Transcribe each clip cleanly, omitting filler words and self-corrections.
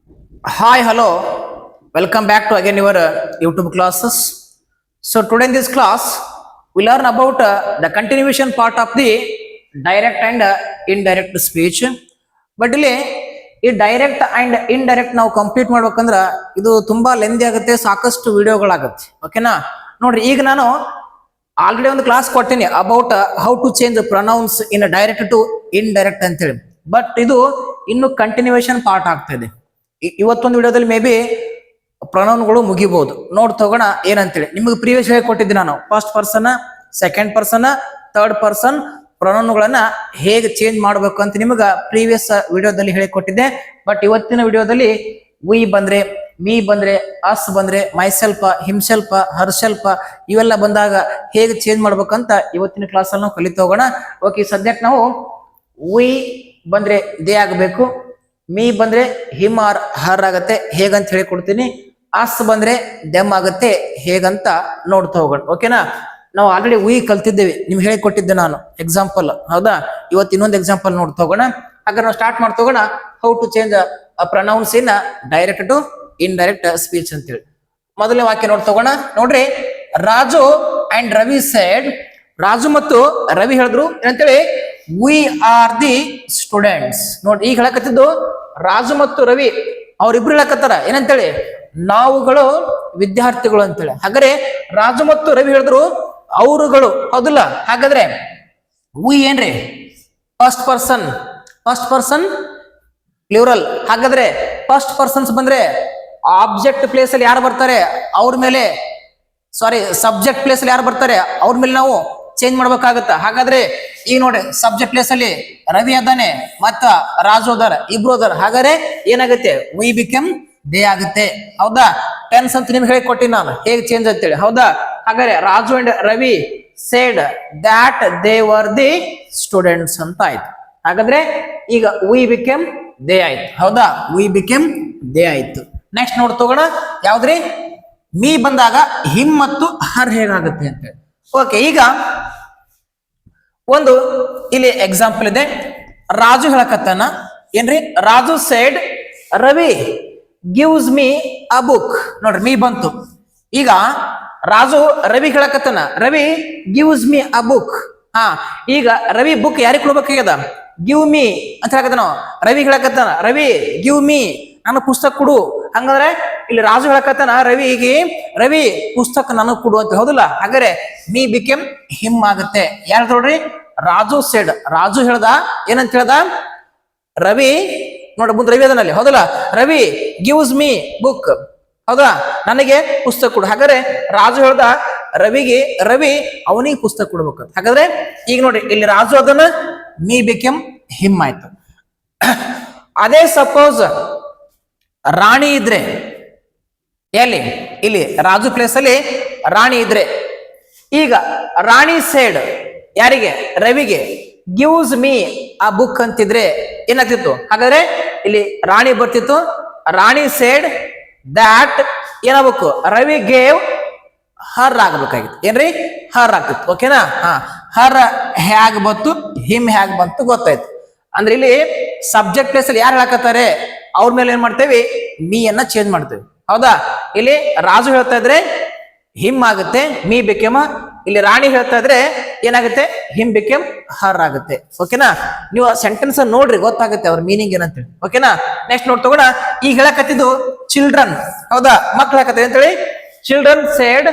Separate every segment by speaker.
Speaker 1: Hi, hello. Welcome back to again your YouTube classes. So today in this class, we learn about the continuation part of the direct and indirect speech. But ಇಲ್ಲಿ ಈ direct and indirect ನಾವು complete ಮಾಡ್ಬೇಕಂದ್ರ ಇದು ತುಂಬಾ lengthy ಆಗುತ್ತೆ, ಸಾಕಷ್ಟು ವಿಡಿಯೋಗಳಾಗುತ್ತೆ. ಓಕೆನಾ? ನೋಡ್ರಿ, ಈಗ ನಾನು ಆಲ್ರೆಡಿ ಒಂದು ಕ್ಲಾಸ್ ಕೊಟ್ಟಿನಿ about how to change pronouns in direct to indirect ಅಂತೇಳಿ. ಬಟ್ ಇದು ಇನ್ನು ಕಂಟಿನ್ಯೂಯೇಷನ್ ಪಾರ್ಟ್ ಆಗ್ತಾ ಇದೆ. ಇವತ್ತೊಂದು ವಿಡಿಯೋದಲ್ಲಿ ಮೇ ಬಿ ಪ್ರೊನೌನ್ಗಳು ಮುಗಿಬಹುದು. ನೋಡ್ ತಗೋಣ ಏನಂತೇಳಿ. ನಿಮಗೆ ಪ್ರೀವಿಯಸ್ ಹೇಳಿ ಕೊಟ್ಟಿದ್ದೆ ನಾನು first person, second person, third person ಪ್ರೊನೌನ್ಗಳನ್ನ ಹೇಗೆ ಚೇಂಜ್ ಮಾಡಬೇಕು ಅಂತ ನಿಮಗ ಪ್ರೀವಿಯಸ್ ವಿಡಿಯೋದಲ್ಲಿ ಹೇಳಿಕೊಟ್ಟಿದ್ದೆ. ಬಟ್ ಇವತ್ತಿನ ವಿಡಿಯೋದಲ್ಲಿ ವಿ ಬಂದ್ರೆ, ಮೀ ಬಂದ್ರೆ, ಅಸ್ ಬಂದ್ರೆ, ಮೈಸೆಲ್ಫ, ಹಿಮ್ಸೆಲ್ಫ, ಹರ್ಸೆಲ್ಫ ಇವೆಲ್ಲ ಬಂದಾಗ ಹೇಗೆ ಚೇಂಜ್ ಮಾಡ್ಬೇಕಂತ ಇವತ್ತಿನ ಕ್ಲಾಸ್ ಅಲ್ಲಿ ನಾವು ಕಲಿತು ಹೋಗೋಣ. ಓಕೆ, ಸದ್ಯಕ್ಕೆ ನಾವು ವಿ ಬಂದ್ರೆ ದೇ ಆಗಬೇಕು, ಮೀ ಬಂದ್ರೆ ಹಿಮ್ ಆರ್ ಹರ್ ಆಗತ್ತೆ ಹೇಗಂತ ಹೇಳಿಕೊಡ್ತೀನಿ. ಅಸ್ ಬಂದ್ರೆ ದೆಮ್ ಆಗುತ್ತೆ ಹೇಗಂತ ನೋಡ್ತಾ ಹೋಗೋಣ. ಓಕೆನಾ? ನಾವು ಆಲ್ರೆಡಿ ವಿ ಕಲ್ತಿದ್ದೇವೆ, ನಿಮ್ಗೆ ಹೇಳಿಕೊಟ್ಟಿದ್ದೆ ನಾನು ಎಕ್ಸಾಂಪಲ್. ಹೌದಾ? ಇವತ್ತು ಇನ್ನೊಂದು ಎಕ್ಸಾಂಪಲ್ ನೋಡ್ತಾ ಹೋಗೋಣ. ಹಾಗಾದ್ರೆ ನಾವು ಸ್ಟಾರ್ಟ್ ಮಾಡ್ತಾ ಹೋಗೋಣ. How to change pronouns in direct to indirect speech ಅಂತೇಳಿ. ಮೊದಲನೇ ವಾಕ್ಯ ನೋಡ್ತಾ ಹೋಗೋಣ. ನೋಡ್ರಿ, ರಾಜು ಅಂಡ್ ರವಿ ಸೈಡ್, ರಾಜು ಮತ್ತು ರವಿ ಹೇಳಿದ್ರು ಏನಂತೇಳಿ, ವಿ ಆರ್ ದಿ ಸ್ಟೂಡೆಂಟ್ಸ್. ನೋಡ್ರಿ, ಈಗ ಹೇಳಕತ್ತಿದ್ದು ರಾಜು ಮತ್ತು ರವಿ ಅವ್ರಿಬ್ರು ಹೇಳಕತ್ತಾರ ಏನಂತೇಳಿ, ನಾವುಗಳು ವಿದ್ಯಾರ್ಥಿಗಳು ಅಂತೇಳಿ. ಹಾಗಾದ್ರೆ ರಾಜು ಮತ್ತು ರವಿ ಹೇಳಿದ್ರು ಅವರುಗಳು, ಹೌದಿಲ್ಲ? ಹಾಗಾದ್ರೆ ವಿ ಏನ್ರಿ ಫಸ್ಟ್ ಪರ್ಸನ್ ಪ್ಲೂರಲ್. ಹಾಗಾದ್ರೆ ಫಸ್ಟ್ ಪರ್ಸನ್ಸ್ ಬಂದ್ರೆ ಆಬ್ಜೆಕ್ಟ್ ಪ್ಲೇಸ್ ಅಲ್ಲಿ ಯಾರು ಬರ್ತಾರೆ ಅವ್ರ ಮೇಲೆ, ಸಾರಿ ಸಬ್ಜೆಕ್ಟ್ ಪ್ಲೇಸ್ ಅಲ್ಲಿ ಯಾರು ಬರ್ತಾರೆ ಅವ್ರ ಮೇಲೆ ನಾವು ಚೇಂಜ್ ಮಾಡ್ಬೇಕಾಗತ್ತ. ಹಾಗಾದ್ರೆ ಈಗ ನೋಡಿ, ಸಬ್ಜೆಕ್ಟ್ ಪ್ಲೇಸ್ ಅಲ್ಲಿ ರವಿ ಅದಾನೆ ಮತ್ತ ರಾಜು ಅದಾರ, ಇಬ್ರು ಅದಾರ. ಹಾಗಾದ್ರೆ ಏನಾಗುತ್ತೆ, ವಿ ಬಿಕಮ್ ದೇ ಆಗುತ್ತೆ. ಹೌದಾ? ಟೆನ್ಸ್ ಅಂತ ನಿಮ್ಗೆ ಹೇಳಿ ಕೊಟ್ಟಿನಿ ನಾನು ಹೇಗೆ ಚೇಂಜ್ ಅಂತೇಳಿ. ಹೌದಾ? ಹಾಗಾದ್ರೆ Raju and Ravi said that they were the students ಅಂತ ಆಯ್ತು. ಹಾಗಾದ್ರೆ ಈಗ ವಿ ಬಿಕಮ್ ದೇ ಆಯ್ತು. ಹೌದಾ? ವಿ ಬಿಕಮ್ ದೇ ಆಯ್ತು. ನೆಕ್ಸ್ಟ್ ನೋಡ್ ತಗೋಣ, ಯಾವ್ದ್ರಿ? ಮೀ ಬಂದಾಗ ಹಿಮ್ ಮತ್ತು ಹರ್ ಹೇಗಾಗುತ್ತೆ ಅಂತೇಳಿ. ಓಕೆ, ಈಗ ಒಂದು ಇಲ್ಲಿ ಎಕ್ಸಾಂಪಲ್ ಇದೆ. ರಾಜು ಹೇಳಕತ್ತಾನ ಏನ್ರಿ, Raju said Ravi gives me a book. ನೋಡ್ರಿ, ಮೀ ಬಂತು. ಈಗ ರಾಜು ರವಿ ಹೇಳಕತ್ತಾನ, Ravi gives me a book. ಹಾ, ಈಗ ರವಿ ಬುಕ್ ಯಾರಿಗೆ ಕೊಡ್ಬೇಕಾಗ್ಯದ? ಗಿವ್ ಮೀ ಅಂತ ಹೇಳಕತ್ತಾನ. ರವಿ ಹೇಳಕತ್ತಾನ, ರವಿ ಗಿವ್ ಮೀ, ನನ್ನ ಪುಸ್ತಕ ಕೊಡು. ಹಂಗಂದ್ರೆ ಇಲ್ಲಿ ರಾಜು ಹೇಳಕತ್ತಾನ ರವಿಗೆ, ರವಿ ಪುಸ್ತಕ ನನಗ್ ಕೊಡು ಅಂತ. ಹೌದಲ್ಲ? ಹಾಗಾದ್ರೆ ಮೀ ಬಿಕೆಮ್ ಹಿಮ್ ಆಗುತ್ತೆ. ಯಾರು ನೋಡ್ರಿ, ರಾಜು ಸೆಡ್, ರಾಜು ಹೇಳ್ದ ಏನಂತ ಹೇಳ್ದ, ರವಿ ನೋಡ ಮುಂದೆ ರವಿ ಅದನಲ್ಲಿ. ಹೌದಲ್ಲ? Ravi gives me book. ಹೌದಾ? ನನಗೆ ಪುಸ್ತಕ ಕೊಡು. ಹಾಗಾದ್ರೆ ರಾಜು ಹೇಳ್ದ ರವಿಗೆ, ರವಿ ಅವನಿಗೆ ಪುಸ್ತಕ ಕೊಡ್ಬೇಕು. ಹಾಗಾದ್ರೆ ಈಗ ನೋಡಿ, ಇಲ್ಲಿ ರಾಜು ಅದನ್ನ, ಮೀ ಬಿಕೆಮ್ ಹಿಮ್ ಆಯ್ತು. ಅದೇ ಸಪೋಸ್ ರಾಣಿ ಇದ್ರೆ, ಎಲ್ಲಿ ಇಲ್ಲಿ ರಾಜು ಪ್ಲೇಸ್ ಅಲ್ಲಿ ರಾಣಿ ಇದ್ರೆ, ಈಗ ರಾಣಿ ಸೇಡ್ ಯಾರಿಗೆ, ರವಿಗೆ, ಗಿವ್ಸ್ ಮೀ ಆ ಬುಕ್ ಅಂತಿದ್ರೆ ಏನಾಗ್ತಿತ್ತು? ಹಾಗಾದ್ರೆ ಇಲ್ಲಿ ರಾಣಿ ಬರ್ತಿತ್ತು, ರಾಣಿ ಸೇಡ್ ದ್ಯಾಟ್ ಏನಾಗಬೇಕು, ರವಿ ಗೇವ್ ಹರ್ ಆಗ್ಬೇಕಾಗಿತ್ತು. ಏನ್ರಿ, ಹರ್ ಆಗ್ತಿತ್ತು. ಓಕೆನಾ? ಹಾ, ಹರ್ ಹ್ಯಾಗ್ ಬಂತು, ಹಿಮ್ ಹ್ಯಾಗ್ ಬಂತು ಗೊತ್ತಾಯ್ತು. ಅಂದ್ರೆ ಇಲ್ಲಿ ಸಬ್ಜೆಕ್ಟ್ ಪ್ಲೇಸ್ ಅಲ್ಲಿ ಯಾರು ಹೇಳಕತ್ತಾರೆ ಅವ್ರ ಮೇಲೆ ಏನ್ ಮಾಡ್ತೇವೆ, ಮೀ ಅನ್ನ ಚೇಂಜ್ ಮಾಡ್ತೇವೆ. ಹೌದಾ? ಇಲ್ಲಿ ರಾಜು ಹೇಳ್ತಾ ಇದ್ರೆ ಹಿಮ್ ಆಗುತ್ತೆ, ಮೀ ಬಿಕೆಮ್. ಇಲ್ಲಿ ರಾಣಿ ಹೇಳ್ತಾ ಇದ್ರೆ ಏನಾಗುತ್ತೆ, ಹಿಮ್ ಬಿಕೆಮ್ ಹರ್ ಆಗುತ್ತೆ. ಓಕೆನಾ? ನೀವು ಸೆಂಟೆನ್ಸ್ ನೋಡ್ರಿ, ಗೊತ್ತಾಗುತ್ತೆ ಅವ್ರ ಮೀನಿಂಗ್ ಏನಂತೇಳಿ. ಓಕೆನಾ? ನೆಕ್ಸ್ಟ್ ನೋಡ್ ತಗೋಣ. ಈಗ ಹೇಳಕತ್ತಿದ್ದು ಚಿಲ್ಡ್ರನ್. ಹೌದಾ? ಮಕ್ಳು ಹೇಳಕತ್ತೆ ಅಂತೇಳಿ. Children said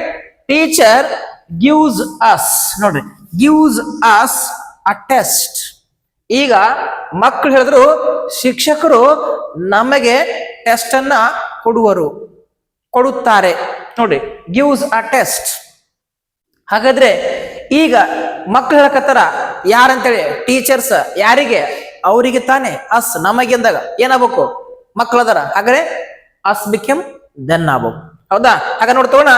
Speaker 1: teacher gives us. ನೋಡ್ರಿ, ಗಿವ್ಸ್ ಅಸ್ ಅ ಟೆಸ್ಟ್. ಈಗ ಮಕ್ಕಳು ಹೇಳಿದ್ರು ಶಿಕ್ಷಕರು ನಮಗೆ ಟೆಸ್ಟ್ ಅನ್ನ ಕೊಡುತ್ತಾರೆ. ನೋಡ್ರಿ, ಗಿವ್ಸ್ ಅ ಟೆಸ್ಟ್. ಹಾಗಾದ್ರೆ ಈಗ ಮಕ್ಕಳು ಹೇಳಕತ್ತಾರ ಯಾರಂತೇಳಿ, ಟೀಚರ್ಸ್ ಯಾರಿಗೆ, ಅವರಿಗೆ ತಾನೆ. ಅಸ್ ನಮಗೆ ಅಂದಾಗ ಏನಾಗಬೇಕು, ಮಕ್ಕಳು ಅದಾರ. ಹಾಗಾದ್ರೆ ಅಸ್ ಬಿಕೆಮ್ ದೆನ್ ಆಗ್ಬೇಕು. ಹೌದಾ? ಹಾಗ ನೋಡ್ತೋಣ,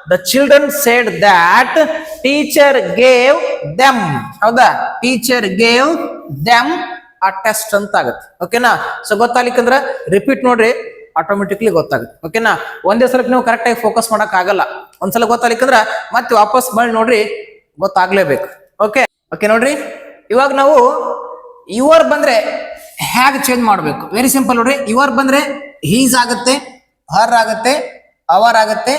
Speaker 1: the children said that teacher gave them. ಹೌದಾ? Teacher gave them a test ಅಂತ ಆಗುತ್ತೆ. ಓಕೆನಾ? ಸೊ ಗೊತ್ತಾಗ್ಲಿಕ್ಕಂದ್ರ ರಿಪೀಟ್ ನೋಡ್ರಿ, ಆಟೋಮೆಟಿಕ್ಲಿ ಗೊತ್ತಾಗುತ್ತೆ. ಓಕೆನಾ? ಒಂದೇ ಸಲ ನೀವು ಕರೆಕ್ಟ್ ಆಗಿ ಫೋಕಸ್ ಮಾಡಕ್ ಆಗಲ್ಲ. ಒಂದ್ಸಲ ಗೊತ್ತಾಗ್ಲಿಕ್ಕಂದ್ರ ಮತ್ತೆ ವಾಪಸ್ ಮಾಡಿ ನೋಡ್ರಿ, ಗೊತ್ತಾಗ್ಲೇಬೇಕು. ಓಕೆ ಓಕೆ ನೋಡ್ರಿ, ಇವಾಗ ನಾವು ಯುವರ್ ಬಂದ್ರೆ ಹೇಗೆ ಚೇಂಜ್ ಮಾಡ್ಬೇಕು? ವೆರಿ ಸಿಂಪಲ್ ನೋಡ್ರಿ. ಯುವರ್ ಬಂದ್ರೆ ಹೀಸ್ ಆಗುತ್ತೆ, ಹರ್ ಆಗುತ್ತೆ, ಅವರ್ ಆಗುತ್ತೆ,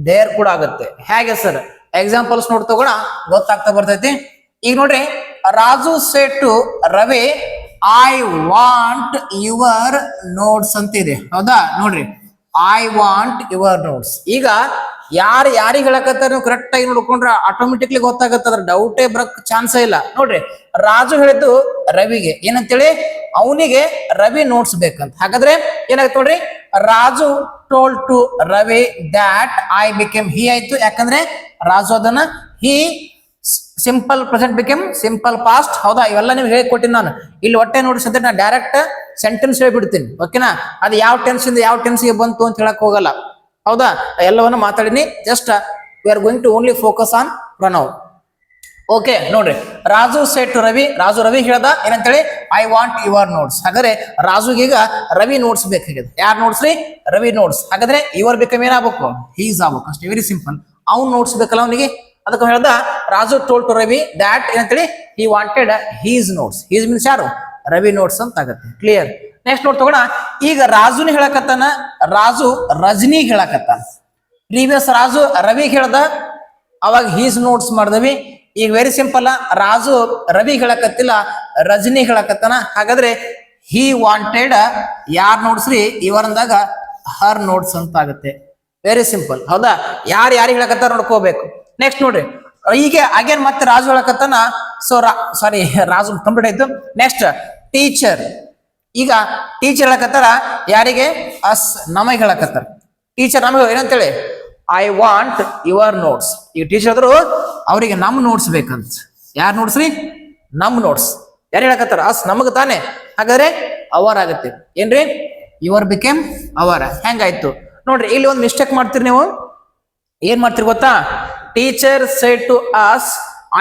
Speaker 1: ದೇರ್ ಕೂಡ ಆಗುತ್ತೆ. ಹೇಗೆ ಸರ್? ಎಕ್ಸಾಂಪಲ್ಸ್ ನೋಡಿ ತಗೋಣ, ಗೊತ್ತಾಗ್ತಾ ಬರ್ತೈತಿ. ಈಗ ನೋಡ್ರಿ, Raju said to Ravi, I want your notes ಅಂತ ಇದೆ. ಹೌದಾ? ನೋಡ್ರಿ, ಐ ವಾಂಟ್ ಯುವರ್ ನೋಟ್ಸ್. ಈಗ ಯಾರಿಗೆ ಹೇಳಕತ್ತಾರ ನೀವು ಕರೆಕ್ಟ್ ಆಗಿ ನೋಡ್ಕೊಂಡ್ರೆ ಆಟೋಮೆಟಿಕ್ಲಿ ಗೊತ್ತಾಗತ್ತ, ಅದ್ರ ಡೌಟೇ ಬರಕ್ ಚಾನ್ಸೇ ಇಲ್ಲ. ನೋಡ್ರಿ, ರಾಜು ಹೇಳಿದ್ದು ರವಿಗೆ ಏನಂತೇಳಿ, ಅವನಿಗೆ ರವಿ ನೋಟ್ಸ್ ಬೇಕಂತ. ಹಾಗಾದ್ರೆ ಏನಾಗುತ್ತೆ ನೋಡ್ರಿ, Raju told to Ravi that I became he ಆಯ್ತು. ಯಾಕಂದ್ರೆ ರಾಜು ಅದನ್ನ he simple present became simple past. ಹೌದಾ? ಇವೆಲ್ಲ ನೀವು ಹೇಳಿಕೊಟ್ಟಿನಿ ನಾನು. ಇಲ್ಲಿ ಒಟ್ಟೆ ನೋಡಿ ಸದ್ಯ ನಾನು ಡೈರೆಕ್ಟ್ ಸೆಂಟೆನ್ಸ್ ಹೇಳ್ಬಿಡ್ತೀನಿ. ಓಕೆನಾ? ಅದು ಯಾವ ಟೆನ್ಸ್ ಇಂದ ಯಾವ ಟೆನ್ಸ್ಗೆ ಬಂತು ಅಂತ ಹೇಳಕ್ ಹೋಗಲ್ಲ. ಹೌದಾ? ಎಲ್ಲವನ್ನು ಮಾತಾಡಿನಿ. Just we are going to only focus on pronoun. Okay, ನೋಡ್ರಿ, ರಾಜು ಸೆಡ್ ಟು ರವಿ, ರಾಜು ರವಿ ಹೇಳ್ದ ಏನಂತೇಳಿ, ಐ ವಾಂಟ್ ಯುವರ್ ನೋಟ್ಸ್. ಹಾಗಾದ್ರೆ ರಾಜುಗೀಗ ರವಿ ನೋಟ್ಸ್ ಬೇಕಾಗಿದೆ. ಯಾರು ನೋಟ್ಸ್ ರೀ? ರವಿ ನೋಟ್ಸ್. ಹಾಗಾದ್ರೆ ಯುವರ್ ಬೇಕಮ್ ಏನಾಗಬೇಕು? ಹೀಸ್ ಆಗ್ಬೇಕು. ಅಷ್ಟೇ, ವೆರಿ ಸಿಂಪಲ್. ಅವ್ನು ನೋಟ್ಸ್ ಬೇಕಲ್ಲ ಅವನಿಗೆ, ಅದಕ್ಕೆ ಹೇಳ್ದ Raju told to Ravi that ಏನಂತೇಳಿ, he wanted his notes. His means ಯಾರು? ರವಿ ನೋಟ್ಸ್ ಅಂತ ಆಗುತ್ತೆ. ಕ್ಲಿಯರ್? ನೆಕ್ಸ್ಟ್ ನೋಡ್ ತಗೋಣ. ಈಗ ರಾಜುನಿ ಹೇಳಕತ್ತಾನ, ರಾಜು ರಜನಿ ಹೇಳಕತ್ತಾನ. ಪ್ರೀವಿಯಸ್ ರಾಜು ರವಿ ಹೇಳ್ದ, ಅವಾಗ ಹೀಸ್ ನೋಟ್ಸ್ ಮಾಡ್ದವಿ. ಈಗ ವೆರಿ ಸಿಂಪಲ್, ರಾಜು ರವಿ ಹೇಳಕತ್ತಿಲ್ಲ, ರಜನಿ ಹೇಳಕತ್ತಾನ. ಹಾಗಾದ್ರೆ ಹಿ ವಾಂಟೆಡ್ ಯಾರ್ ನೋಟ್ಸ್ ರೀ? ಇವರಂದಾಗ ಹರ್ ನೋಟ್ಸ್ ಅಂತ ಆಗುತ್ತೆ. Very simple. ಹೌದಾ? ಯಾರಿಗೆ ಹೇಳಕತ್ತಾರ ನೋಡ್ಕೋಬೇಕು. ನೆಕ್ಸ್ಟ್ ನೋಡ್ರಿ, ಹೀಗೆ ಅಗೇನ್ ಮತ್ತೆ ರಾಜು ಹೇಳಕತ್ತಾನ. ಸೊ ಸಾರಿ, ರಾಜು ಕಂಪ್ಲೀಟ್ ಆಯ್ತು. Next teacher. ಈಗ ಟೀಚರ್ ಹೇಳಕತ್ತಾರ ಯಾರಿಗೆ? ಅಸ್, ನಮಗೆ ಹೇಳಕತ್ತಾರ. ಟೀಚರ್ ನಮಗೆ ಏನಂತೇಳಿ, ಐ ವಾಂಟ್ ಯುವರ್ ನೋಟ್ಸ್. ಈಗ ಟೀಚರ್ ಆದ್ರು ಅವರಿಗೆ ನಮ್ ನೋಟ್ಸ್ ಬೇಕಂತ. ಯಾರ್ ನೋಟ್ಸ್ ರೀ? ನಮ್ ನೋಟ್ಸ್. ಯಾರು ಹೇಳಕತ್ತಾರ? ಅಸ್, ನಮಗ್ ತಾನೆ. ಹಾಗಾದ್ರೆ ಅವರ್ ಆಗುತ್ತೆ. ಏನ್ರಿ? Your became hour. ಹೆಂಗಾಯ್ತು ನೋಡ್ರಿ. ಇಲ್ಲಿ ಒಂದು ಮಿಸ್ಟೇಕ್ ಮಾಡ್ತೀರಿ ನೀವು. ಏನ್ ಮಾಡ್ತೀರಿ ಗೊತ್ತಾ? Teacher said to us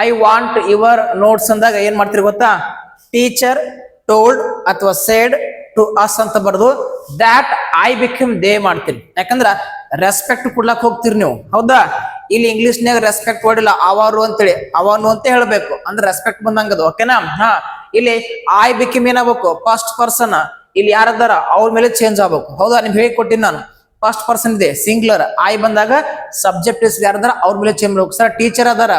Speaker 1: I want your notes ಅಂದಾಗ ಏನ್ ಮಾಡ್ತೀರಿ ಗೊತ್ತಾ? ಟೀಚರ್ ಟೋಲ್ಡ್ ಅಥವಾ ಸೆಡ್ ಟು ಅಸ್ ಅಂತ ಬರೆದು ದ್ಯಾಟ್ ಐ ಬಿಕಮ್ ದೇ ಮಾಡ್ತೀರಿ. ಯಾಕಂದ್ರ ರೆಸ್ಪೆಕ್ಟ್ ಕೊಡ್ಲಕ್ ಹೋಗ್ತೀರಿ ನೀವು. ಹೌದಾ? ಇಲ್ಲಿ ಇಂಗ್ಲಿಷ್ನಾಗ ರೆಸ್ಪೆಕ್ಟ್ ವರ್ಡ್ ಅವರು ಅಂತೇಳಿ, ಅವನು ಅಂತ ಹೇಳ್ಬೇಕು. ಅಂದ್ರೆ ರೆಸ್ಪೆಕ್ಟ್ ಬಂದಂಗದು. ಓಕೆನಾ? ಹಾ, ಇಲ್ಲಿ ಐ ಬಿಕಮ್ ಏನಾಗಬೇಕು? First person. ಇಲ್ಲಿ ಯಾರದಾರ ಅವ್ರ ಮೇಲೆ ಚೇಂಜ್ ಆಗ್ಬೇಕು. ಹೌದಾ? ನಿಮ್ಗೆ ಹೇಳಿ ಕೊಟ್ಟಿನಿ ನಾನು. ಫಸ್ಟ್ ಪರ್ಸನ್ ಇದೆ ಸಿಂಗ್ಯುಲರ್, ಐ ಬಂದಾಗ ಸಬ್ಜೆಕ್ಟ್ ಯಾರದಾರ ಅವ್ರ ಮೇಲೆ ಚೇಂಜ್ ಮಾಡ್ಬೇಕು. ಸರ್ ಟೀಚರ್ ಅದಾರ,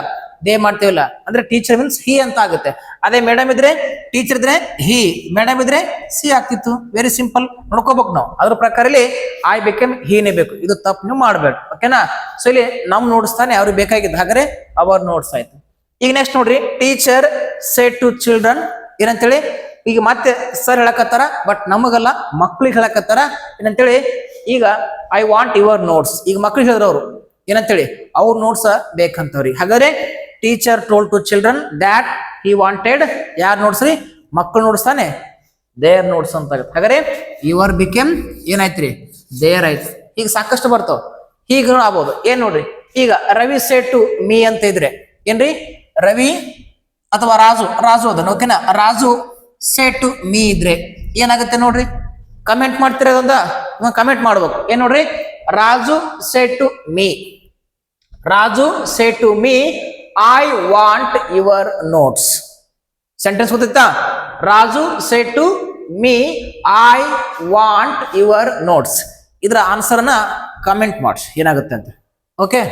Speaker 1: ದೇ ಮಾಡ್ತೇವಲ್ಲ, ಅಂದ್ರೆ ಟೀಚರ್ ಮೀನ್ಸ್ ಹಿ ಅಂತ ಆಗುತ್ತೆ. ಅದೇ ಮೇಡಮ್ ಇದ್ರೆ, ಟೀಚರ್ ಇದ್ರೆ ಹಿ, ಮೇಡಮ್ ಇದ್ರೆ ಸಿ ಆಗ್ತಿತ್ತು. Very simple. ನೋಡ್ಕೋಬೇಕು ನಾವು. ಅದ್ರ ಪ್ರಕಾರ ಇಲ್ಲಿ ಐ ಬಿಕಮ್ ಹೀನೇ ಬೇಕು. ಇದು ತಪ್ಪು ನೀವು ಮಾಡ್ಬೇಡಿ. ಓಕೆನಾ? ಸೊ ಇಲ್ಲಿ ನಮ್ ನೋಡಿಸ್ತಾನೆ ಅವ್ರಿಗೆ ಬೇಕಾಗಿದ್ದು. ಹಾಗಾದ್ರೆ ಅವರ್ ನೋಟ್ಸ್ ಆಯ್ತು. ಈಗ ನೆಕ್ಸ್ಟ್ ನೋಡ್ರಿ, ಟೀಚರ್ ಸೆಡ್ ಟು ಚಿಲ್ಡ್ರನ್ ಏನಂತೇಳಿ, ಈಗ ಮತ್ತೆ ಸರ್ ಹೇಳಕತ್ತಾರ, ಬಟ್ ನಮಗಲ್ಲ, ಮಕ್ಳಿಗೆ ಹೇಳಕತ್ತಾರ. ಏನಂತೇಳಿ, ಈಗ ಐ ವಾಂಟ್ ಯುವರ್ ನೋಟ್ಸ್. ಈಗ ಮಕ್ಳಿಗೆ ಹೇಳಿದ್ರವ್ರು ಏನಂತೇಳಿ, ಅವ್ರ ನೋಟ್ಸ್ ಬೇಕಂತವ್ರಿಗೆ. ಹಾಗಾದ್ರೆ teacher told to children that he wanted your notes ರೀ? ಮಕ್ಕಳು ನೋಡ್ಸ್ತಾನೆ, ದೇರ್ ನೋಟ್ಸ್ ಅಂತ ಆಗುತ್ತೆ. ಹಾಗಾದ್ರೆ ಯುವರ್ ಬಿಕೇಮ್ ಏನಾಯ್ತ್ರಿ? ದೇರ್ ಆಯ್ತು. ಈಗ ಸಾಕಷ್ಟು ಬರ್ತಾವ. ಹೀಗ ಆಗ್ಬೋದು. ಏನ್ ನೋಡ್ರಿ, ಈಗ ರವಿ ಸೆಡ್ ಟು ಮೀ ಅಂತ ಇದ್ರೆ ಏನ್ರಿ? ರವಿ ಅಥವಾ ರಾಜು ಅದನ್ನ. ಓಕೆನಾ? ರಾಜು ಸೆಡ್ ಟು ಮೀ ಇದ್ರೆ ಏನಾಗುತ್ತೆ ನೋಡ್ರಿ? ಕಮೆಂಟ್ ಮಾಡ್ತಿರೋದ ಕಮೆಂಟ್ ಮಾಡ್ಬೇಕು. ಏನ್ ನೋಡ್ರಿ? Raju said to me, Raju said to me I want your notes. Sentence ಗೊತ್ತಿತ್ತಾ? Raju said to me I want your notes. ಇದರ ಆನ್ಸರ್ನ ಕಮೆಂಟ್ ಮಾಡಿ ಏನಾಗುತ್ತೆ ಅಂತ. ಓಕೆ.